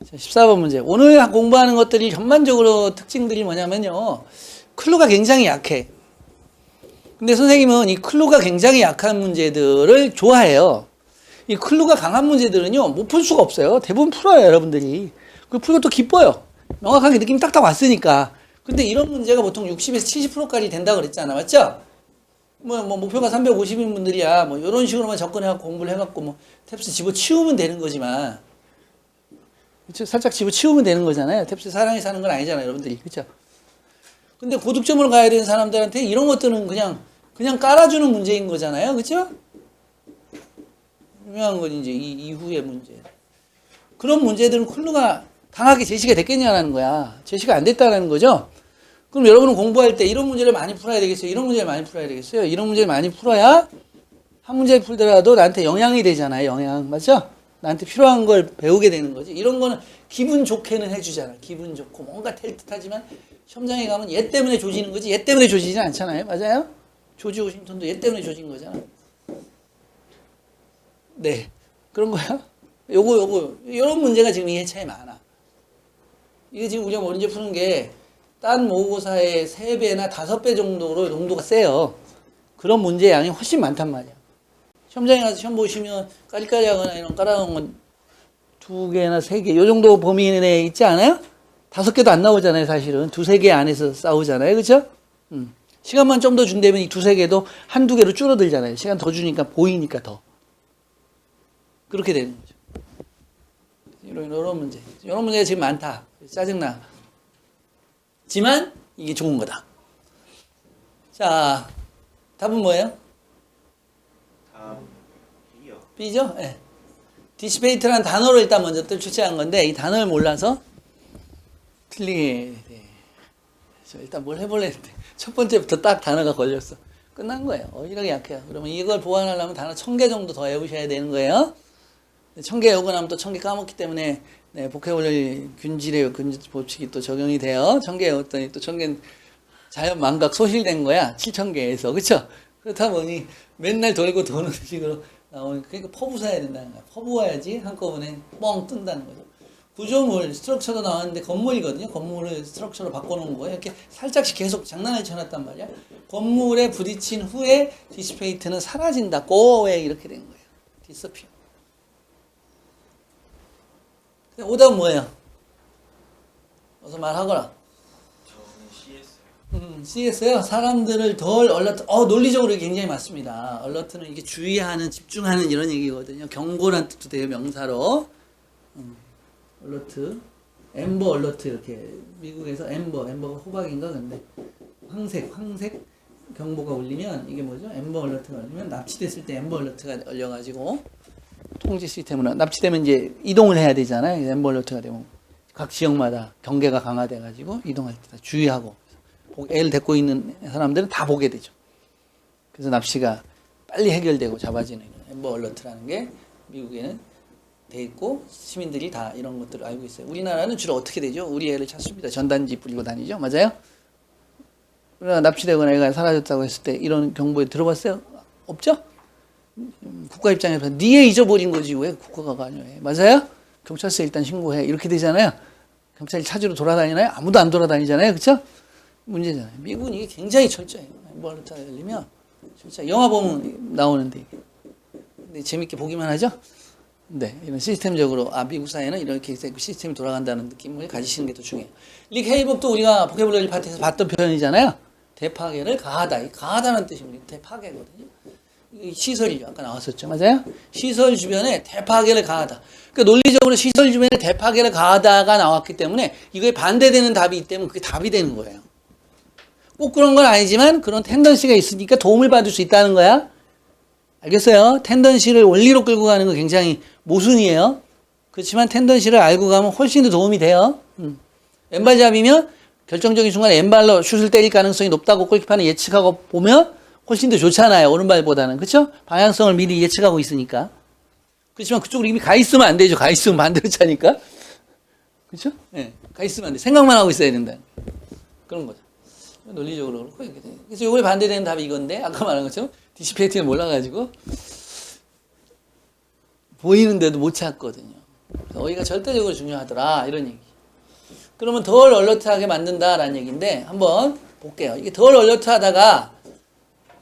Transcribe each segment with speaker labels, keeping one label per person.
Speaker 1: 자, 14번 문제. 오늘 공부하는 것들이 전반적으로 특징들이 뭐냐면요. 클루가 굉장히 약해. 근데 선생님은 이 클루가 굉장히 약한 문제들을 좋아해요. 이 클루가 강한 문제들은요, 못 풀 수가 없어요. 대부분 풀어요, 여러분들이. 그 풀고 또 기뻐요. 명확하게 느낌이 딱딱 왔으니까. 근데 이런 문제가 보통 60에서 70%까지 된다고 그랬잖아. 맞죠? 뭐 목표가 350인 분들이야. 뭐, 이런 식으로만 접근해갖고 공부를 해갖고, 뭐, 탭스 집어치우면 되는 거지만. 그쵸? 살짝 집어치우면 되는 거잖아요. 탭스 사랑이 사는 건 아니잖아요, 여러분들이. 그쵸? 근데 고득점으로 가야 되는 사람들한테 이런 것들은 그냥 깔아주는 문제인 거잖아요. 그쵸? 유명한 건 이제 이 이후의 문제. 그런 문제들은 클루가 강하게 제시가 됐겠냐라는 거야. 제시가 안 됐다라는 거죠. 그럼 여러분은 공부할 때 이런 문제를 많이 풀어야 되겠어요? 이런 문제를 많이 풀어야 되겠어요? 이런 문제를 많이 풀어야 한 문제 풀더라도 나한테 영향이 되잖아요. 영향. 맞죠? 나한테 필요한 걸 배우게 되는 거지. 이런 거는 기분 좋게는 해주잖아. 기분 좋고 뭔가 될 듯하지만 시험장에 가면 얘 때문에 조지는 거지 얘 때문에 조지진 않잖아요. 맞아요? 조지 워싱턴도 얘 때문에 조진 거잖아. 네. 그런 거야. 이런 문제가 지금 이 회차에 많아. 이게 지금 우리가 문제 푸는 게 딴 모의고사의 3배나 5배 정도로 농도가 세요. 그런 문제 양이 훨씬 많단 말이야. 시험장에 가서 시험 보시면 까리까리하거나 이런 까다로운 건 2개나 3개 이 정도 범위 내에 있지 않아요? 5개도 안 나오잖아요. 사실은 2-3개 안에서 싸우잖아요. 그렇죠? 시간만 좀 더 준다면 이 2-3개도 1-2개로 줄어들잖아요. 시간 더 주니까 보이니까 더. 그렇게 되는 거죠. 이런 문제. 이런 문제가 지금 많다. 짜증나. 지만 이게 좋은 거다. 자, 답은 뭐예요?
Speaker 2: 다음 B요.
Speaker 1: B죠? 예. 네. 디시페이트라는 단어를 일단 먼저 출제한 건데 이 단어를 몰라서 틀리게 돼. 일단 뭘 해볼래 했는데 첫 번째부터 딱 단어가 걸렸어. 끝난 거예요. 어휘력이 약해요. 그러면 이걸 보완하려면 단어 1000개 정도 더 외우셔야 되는 거예요. 1000개 외우고 나면 또 1000개 까먹기 때문에 네, 보케블러리 균질의 법칙이 또 적용이 돼요. 1000개 외웠더니 또 1000개 자연 망각 소실된 거야. 7000개에서. 그쵸? 그렇다 보니 맨날 돌고 도는 식으로 나오니까 그러니까 퍼부사야 된다는 거야. 퍼부어야지 한꺼번에 뻥 뜬다는 거죠. 구조물, 스트럭처도 나왔는데 건물이거든요. 건물을 스트럭처로 바꿔놓은 거예요. 이렇게 살짝씩 계속 장난을 쳐놨단 말이야. 건물에 부딪힌 후에 디시페이트는 사라진다. 고에 이렇게 된 거예요. 디스피어. 오답은 뭐예요? 어서 말하거라.
Speaker 2: 저는 CS요.
Speaker 1: CS요? 사람들을 덜 얼러트, 논리적으로 굉장히 맞습니다. 얼러트는 이게 주의하는, 집중하는 이런 얘기거든요. 경고란 뜻도 돼요, 명사로. 얼러트. 엠버 얼러트 이렇게. 미국에서 엠버가 호박인가? 근데. 황색 경보가 울리면 이게 뭐죠? 엠버 얼러트가 울리면 납치됐을 때 엠버 얼러트가 열려가지고 통지 시스템으로 납치되면 이제 이동을 해야 되잖아요. 엠버 얼러트가 되면 각 지역마다 경계가 강화돼가지고 이동할 때 다 주의하고 애를 데리고 있는 사람들은 다 보게 되죠. 그래서 납치가 빨리 해결되고 잡아지는 엠버 얼러트라는 게 미국에는 돼 있고 시민들이 다 이런 것들을 알고 있어요. 우리나라는 주로 어떻게 되죠? 우리 애를 찾습니다. 전단지 뿌리고 다니죠. 맞아요? 우리가 납치되거나 애가 사라졌다고 했을 때 이런 경보에 들어봤어요? 없죠? 국가 입장에서 네 애 잊어버린 거지 왜 국가가 관여해? 맞아요? 경찰서에 일단 신고해. 이렇게 되잖아요. 경찰이 찾으러 돌아다니나요? 아무도 안 돌아다니잖아요. 그렇죠? 문제잖아요. 미국은 이게 굉장히 철저해요. 엠버 얼러트가 열리면 진짜 영화 보면 나오는데 이게. 근데 재밌게 보기만 하죠? 네, 이런 시스템적으로 미국 사회는 이렇게 시스템이 돌아간다는 느낌을 가지시는 게 더 중요해요. 릭 헤이법도 우리가 보케블러리 파트에서 봤던 표현이잖아요. 대파괴를 가하다. 이 가하다는 뜻이 우리 대파괴거든요. 시설이죠. 아까 나왔었죠. 맞아요? 시설 주변에 대파괴를 가하다. 그러니까 논리적으로 시설 주변에 대파괴를 가하다가 나왔기 때문에 이거에 반대되는 답이 있기 때문에 그게 답이 되는 거예요. 꼭 그런 건 아니지만 그런 텐던시가 있으니까 도움을 받을 수 있다는 거야. 알겠어요? 텐던시를 원리로 끌고 가는 거 굉장히 모순이에요. 그렇지만 텐던시를 알고 가면 훨씬 더 도움이 돼요. 왼발잡이면 결정적인 순간에 왼발로 슛을 때릴 가능성이 높다고 골키퍼는 예측하고 보면 훨씬 더 좋잖아요. 오른발보다는. 그렇죠? 방향성을 미리 예측하고 있으니까. 그렇지만 그쪽으로 이미 가 있으면 안 되죠. 가 있으면 반대로 차니까. 그렇죠? 예. 가 있으면 안 돼. 생각만 하고 있어야 된다. 그런 거죠. 논리적으로 그렇고 이렇게 돼요. 그래서 이거에 반대되는 답이 이건데 아까 말한 것처럼 디시페이트가 몰라가지고 보이는데도 못 찾거든요. 어휘가 절대적으로 중요하더라 이런 얘기. 그러면 덜 얼러트하게 만든다라는 얘기인데 한번 볼게요. 이게 덜 얼러트하다가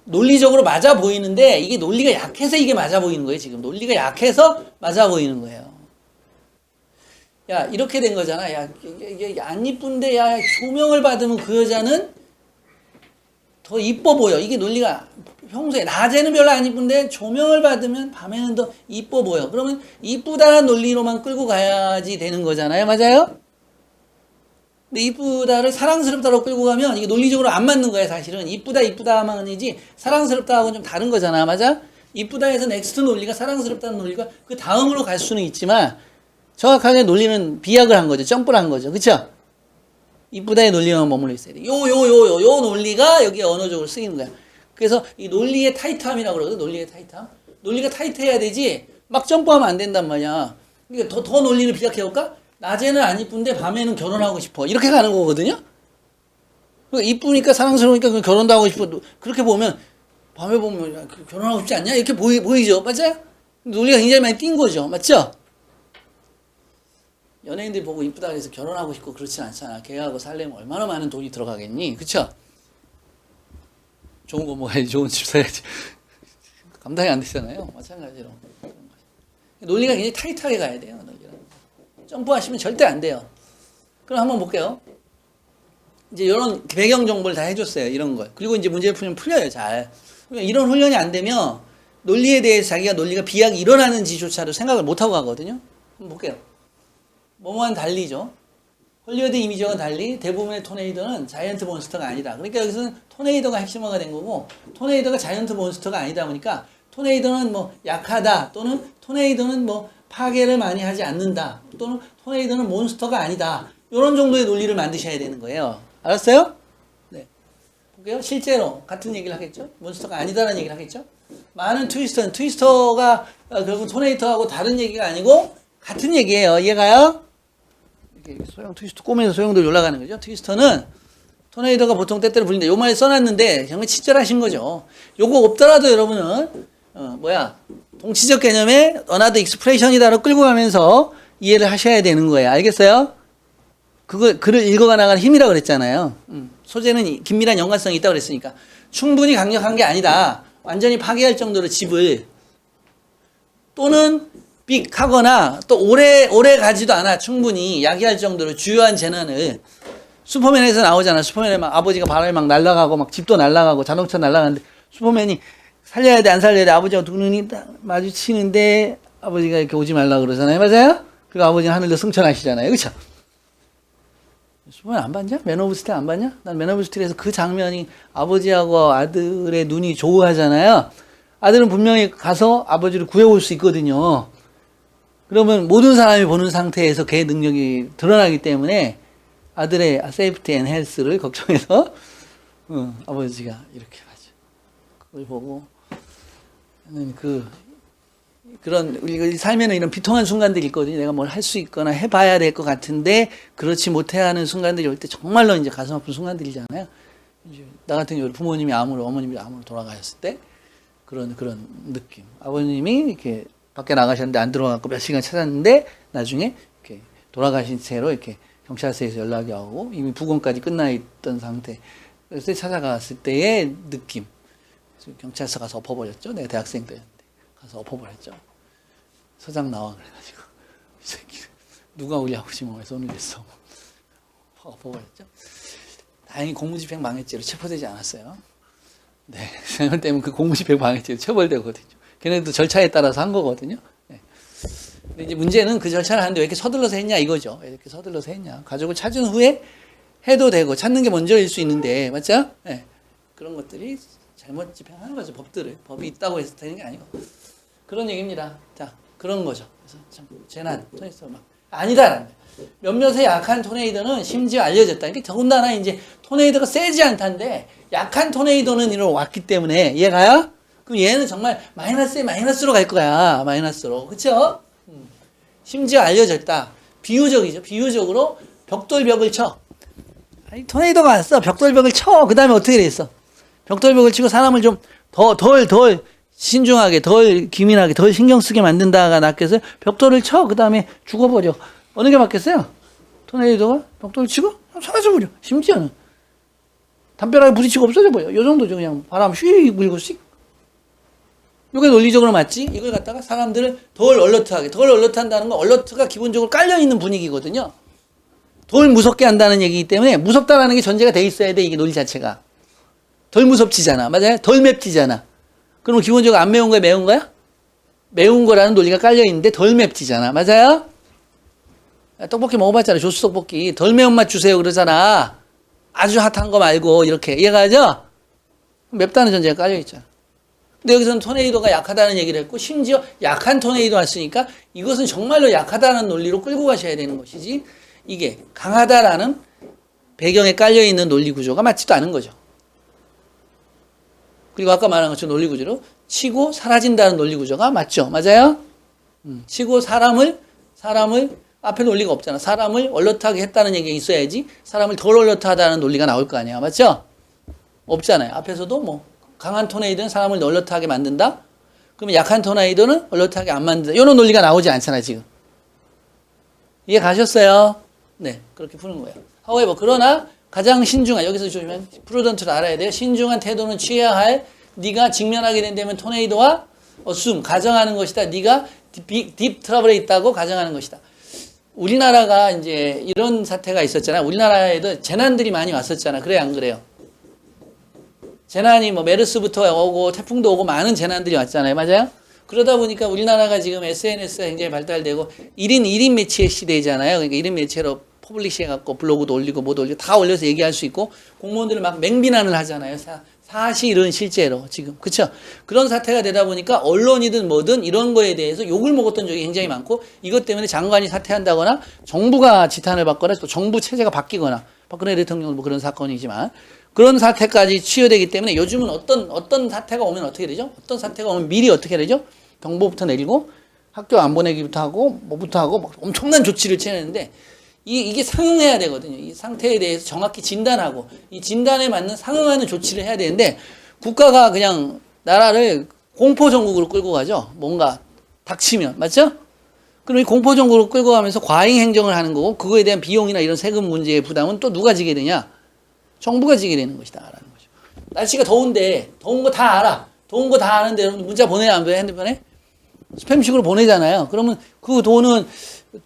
Speaker 1: 논리적으로 맞아 보이는데 이게 논리가 약해서 이게 맞아 보이는 거예요. 지금 논리가 약해서 맞아 보이는 거예요. 야 이렇게 된 거잖아. 야 이게 안 이쁜데 야 조명을 받으면 그 여자는 더 이뻐 보여. 이게 논리가 평소에 낮에는 별로 안 이쁜데 조명을 받으면 밤에는 더 이뻐 보여. 그러면 이쁘다는 논리로만 끌고 가야지 되는 거잖아요. 맞아요? 근데 이쁘다를 사랑스럽다로 끌고 가면 이게 논리적으로 안 맞는 거예요. 사실은 이쁘다만이지 사랑스럽다하고는 좀 다른 거잖아. 맞아? 이쁘다에서 넥스트 논리가 사랑스럽다는 논리가 그 다음으로 갈 수는 있지만 정확하게 논리는 비약을 한 거죠. 점프를 한 거죠. 그쵸? 이쁘다의 논리만 머물러 있어야 돼. 요 논리가 여기에 언어적으로 쓰이는 거야. 그래서 이 논리의 타이트함이라고 그러거든. 논리의 타이트함. 논리가 타이트해야 되지 막 점프하면 안 된단 말이야. 그러니까 더 논리를 비약해볼까? 낮에는 안 이쁜데 밤에는 결혼하고 싶어. 이렇게 가는 거거든요. 그러니까 이쁘니까 사랑스러우니까 결혼도 하고 싶어. 그렇게 보면 밤에 보면 결혼하고 싶지 않냐? 이렇게 보이죠. 맞아요? 논리가 굉장히 많이 띈 거죠. 맞죠? 연예인들 보고 이쁘다 그래서 결혼하고 싶고 그렇진 않잖아. 걔하고 살려면 얼마나 많은 돈이 들어가겠니? 그쵸? 좋은 거 먹어야지. 좋은 집 사야지. 감당이 안 되잖아요. 마찬가지로. 논리가 굉장히 타이트하게 가야 돼요. 논리가. 점프하시면 절대 안 돼요. 그럼 한번 볼게요. 이제 이런 배경 정보를 다 해줬어요. 이런 걸. 그리고 이제 문제 풀면 풀려요. 잘. 이런 훈련이 안 되면 논리에 대해서 자기가 논리가 비약이 일어나는지조차도 생각을 못하고 가거든요. 한번 볼게요. 뭐뭐와는 달리죠. 헐리우드 이미지와는 달리 대부분의 토네이도는 자이언트 몬스터가 아니다. 그러니까 여기서는 토네이도가 핵심화가 된 거고 토네이도가 자이언트 몬스터가 아니다 보니까 토네이도는 뭐 약하다 또는 토네이도는 뭐 파괴를 많이 하지 않는다 또는 토네이도는 몬스터가 아니다. 이런 정도의 논리를 만드셔야 되는 거예요. 알았어요? 네. 볼게요. 실제로 같은 얘기를 하겠죠. 몬스터가 아니다라는 얘기를 하겠죠. 많은 트위스터가 결국 토네이도하고 다른 얘기가 아니고 같은 얘기예요. 이해가요? 소형 트위스터 꼬매서 소형들 올라가는 거죠. 트위스터는 토네이도가 보통 때때로 불린다. 요 말 써놨는데 정말 친절하신 거죠. 요거 없더라도 여러분은 동치적 개념의 어나더 익스프레션이다로 끌고 가면서 이해를 하셔야 되는 거예요. 알겠어요? 그걸 글을 읽어가 나가는 힘이라고 그랬잖아요. 소재는 긴밀한 연관성이 있다고 그랬으니까 충분히 강력한 게 아니다. 완전히 파괴할 정도로 집을 또는 빅하거나 또 오래 가지도 않아. 충분히 야기할 정도로 주요한 재난을 슈퍼맨에서 나오잖아. 슈퍼맨에 막 아버지가 바람에 막 날아가고 막 집도 날아가고 자동차 날아가는데 슈퍼맨이 살려야 돼 안 살려야 돼 아버지하고 두 눈이 딱 마주치는데 아버지가 이렇게 오지 말라 그러잖아요. 맞아요? 그리고 아버지는 하늘로 승천하시잖아요. 그쵸? 슈퍼맨 안 봤냐? 맨 오브 스틸 안 봤냐? 난 맨 오브 스틸에서 그 장면이 아버지하고 아들의 눈이 좋아하잖아요. 아들은 분명히 가서 아버지를 구해올 수 있거든요. 그러면 모든 사람이 보는 상태에서 걔의 능력이 드러나기 때문에 아들의 세이프티 앤 헬스를 걱정해서 아버지가 이렇게 하죠. 그걸 보고 그런 우리 삶에는 이런 비통한 순간들이 있거든요. 내가 뭘 할 수 있거나 해봐야 될 것 같은데 그렇지 못해하는 순간들이 올 때 정말로 이제 가슴 아픈 순간들이잖아요. 이제 나 같은 경우 부모님이 어머님이 암으로 돌아가셨을 때 그런 느낌. 아버님이 이렇게 밖에 나가셨는데 안 들어가고 몇 시간 찾았는데 나중에 이렇게 돌아가신 채로 이렇게 경찰서에서 연락이 오고 이미 부검까지 끝나 있던 상태. 그래서 찾아갔을 때의 느낌. 그래서 경찰서 가서 엎어버렸죠. 내가 대학생 때였는데 가서 엎어버렸죠. 서장 나와 그래가지고 이 새끼 누가 우리 아버지 몸에 손을 댔어. 엎어버렸죠. 다행히 공무집행 방해죄로 체포되지 않았어요. 네, 생각 때문에 그 공무집행 방해죄로 처벌되거든요. 걔네도 절차에 따라서 한 거거든요. 네. 근데 이제 문제는 그 절차를 하는데 왜 이렇게 서둘러서 했냐 이거죠. 왜 이렇게 서둘러서 했냐. 가족을 찾은 후에 해도 되고 찾는 게 먼저일 수 있는데 맞죠? 네. 그런 것들이 잘못 집행하는 거죠. 법이 있다고 해서 되는 게 아니고 그런 얘기입니다. 자 그런 거죠. 그래서 참 재난 토네이도 막 아니다. 몇몇의 약한 토네이도는 심지어 알려졌다. 그러니까 더군다나 이제 토네이도가 세지 않다는데 약한 토네이도는 이로 왔기 때문에 이해가요? 그럼 얘는 정말 마이너스에 마이너스로 갈 거야. 마이너스로. 그쵸? 심지어 알려졌다. 비유적이죠. 비유적으로 벽돌벽을 쳐. 아니, 토네이도가 왔어. 벽돌벽을 쳐. 그 다음에 어떻게 됐어? 벽돌벽을 치고 사람을 좀 덜 신중하게, 덜 기민하게, 덜 신경 쓰게 만든다가 낫겠어요? 벽돌을 쳐, 그 다음에 죽어버려. 어느 게 맞겠어요? 토네이도가 벽돌을 치고 사라져버려. 심지어는 담벼락에 부딪히고 없어져버려. 요 정도죠. 그냥 바람 휙 불고 씩. 이게 논리적으로 맞지? 이걸 갖다가 사람들을 덜 얼러트하게, 덜 얼러트한다는 건 얼러트가 기본적으로 깔려있는 분위기거든요. 덜 무섭게 한다는 얘기이기 때문에 무섭다라는 게 전제가 돼 있어야 돼. 이게 논리 자체가. 덜 무섭지잖아. 맞아요? 덜 맵지잖아. 그럼 기본적으로 안 매운 거야? 매운 거야? 매운 거라는 논리가 깔려있는데 덜 맵지잖아. 맞아요? 떡볶이 먹어봤잖아. 조수 떡볶이. 덜 매운맛 주세요 그러잖아. 아주 핫한 거 말고 이렇게. 이해가 가죠? 맵다는 전제가 깔려있잖아. 근데 여기서는 토네이도가 약하다는 얘기를 했고 심지어 약한 토네이도 왔으니까 이것은 정말로 약하다는 논리로 끌고 가셔야 되는 것이지 이게 강하다라는 배경에 깔려있는 논리 구조가 맞지도 않은 거죠. 그리고 아까 말한 것처럼 논리 구조로 치고 사라진다는 논리 구조가 맞죠. 맞아요? 치고 사람을 앞에 논리가 없잖아. 사람을 얼러트하게 했다는 얘기가 있어야지 사람을 덜 얼러트하다는 논리가 나올 거 아니야. 맞죠? 없잖아요. 앞에서도 뭐 강한 토네이도는 사람을 얼러트하게 만든다. 그러면 약한 토네이도는 얼러트하게 안 만든다. 이런 논리가 나오지 않잖아 지금. 이해 가셨어요? 네, 그렇게 푸는 거예요. however, 그러나 가장 신중한, 여기서 조심한 프루던트를 알아야 돼요. 신중한 태도는 취해야 할 네가 직면하게 된다면 토네이도와 assume, 가정하는 것이다. 네가 딥 트러블에 있다고 가정하는 것이다. 우리나라가 이제 이런 사태가 있었잖아. 우리나라에도 재난들이 많이 왔었잖아. 그래 안 그래요? 재난이 뭐 메르스부터 오고 태풍도 오고 많은 재난들이 왔잖아요. 맞아요? 그러다 보니까 우리나라가 지금 SNS가 굉장히 발달되고 1인 매체의 시대잖아요. 그러니까 1인 매체로 퍼블리시 해갖고 블로그도 올리고 뭐도 올리고 다 올려서 얘기할 수 있고 공무원들을 막 맹비난을 하잖아요. 사실은 실제로 지금. 그쵸? 그런 사태가 되다 보니까 언론이든 뭐든 이런 거에 대해서 욕을 먹었던 적이 굉장히 많고 이것 때문에 장관이 사퇴한다거나 정부가 지탄을 받거나 또 정부 체제가 바뀌거나 박근혜 대통령도 뭐 그런 사건이지만 그런 사태까지 치유되기 때문에 요즘은 어떤 사태가 오면 어떻게 되죠? 어떤 사태가 오면 미리 어떻게 되죠? 경보부터 내리고 학교 안 보내기부터 하고 뭐부터 하고 막 엄청난 조치를 취하는데 이게 상응해야 되거든요. 이 상태에 대해서 정확히 진단하고 이 진단에 맞는 상응하는 조치를 해야 되는데 국가가 그냥 나라를 공포정국으로 끌고 가죠. 뭔가 닥치면. 맞죠? 그럼 이 공포정국으로 끌고 가면서 과잉 행정을 하는 거고 그거에 대한 비용이나 이런 세금 문제의 부담은 또 누가 지게 되냐? 정부가 지게 되는 것이다. 라는 거죠. 날씨가 더운데 더운 거 다 알아. 더운 거 다 아는데 여러분 문자 보내야 안 보내요? 핸드폰에? 스팸식으로 보내잖아요. 그러면 그 돈은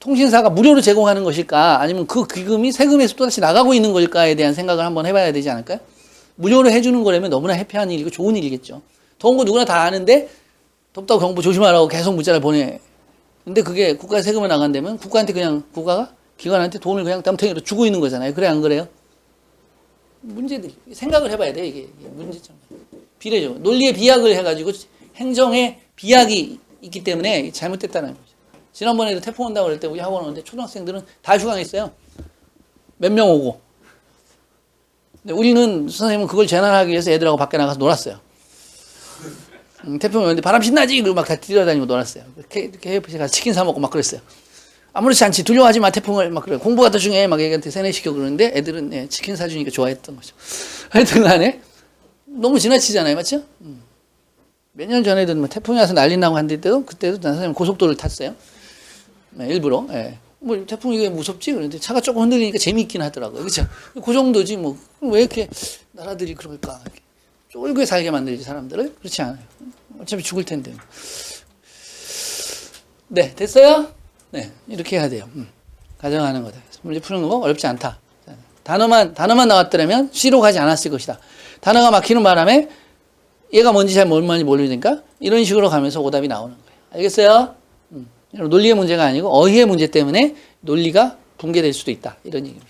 Speaker 1: 통신사가 무료로 제공하는 것일까? 아니면 그 기금이 세금에서 또다시 나가고 있는 걸까에 대한 생각을 한번 해봐야 되지 않을까요? 무료로 해주는 거라면 너무나 해피한 일이고 좋은 일이겠죠. 더운 거 누구나 다 아는데 덥다고 경보 조심하라고 계속 문자를 보내. 근데 그게 국가 세금을 나간다면 국가한테 그냥 국가가 기관한테 돈을 그냥 땀탱이로 주고 있는 거잖아요. 그래 안 그래요? 문제들 생각을 해봐야 돼. 이게 문제점. 비례죠. 논리의 비약을 해가지고 행정의 비약이 있기 때문에 잘못됐다는 거죠. 지난번에도 태풍 온다고 그럴 때 우리 학원 오는데 초등학생들은 다 휴강했어요. 몇 명 오고. 근데 우리는 선생님은 그걸 재난하기 위해서 애들하고 밖에 나가서 놀았어요. 태풍이 오는데 바람 신나지? 그리고 막 다 뛰어다니고 놀았어요. KFC 가서 치킨 사 먹고 막 그랬어요. 아무렇지 않지. 두려워하지 마 태풍을 막 그래. 공부가 더 중요해. 막 애한테 세뇌시켜 그러는데 애들은 치킨 사주니까 좋아했던 거죠. 하여튼 간에 너무 지나치잖아요. 맞죠? 몇 년 전에도 뭐 태풍이 와서 난리 나고 한 때도 그때도 난 선생님 고속도로를 탔어요. 일부러. 뭐 태풍이 왜 무섭지? 그런데 차가 조금 흔들리니까 재미있긴 하더라고요. 그렇죠? 그 정도지 뭐. 왜 이렇게 나라들이 그럴까? 쫄게 살게 만들지 사람들을? 그렇지 않아요. 어차피 죽을 텐데. 네, 됐어요? 네, 이렇게 해야 돼요. 가정하는 거다. 문제 푸는 거 어렵지 않다. 단어만 나왔더라면 C로 가지 않았을 것이다. 단어가 막히는 바람에 얘가 뭔지 잘 모르니까 이런 식으로 가면서 오답이 나오는 거예요. 알겠어요? 논리의 문제가 아니고 어휘의 문제 때문에 논리가 붕괴될 수도 있다. 이런 얘기입니다.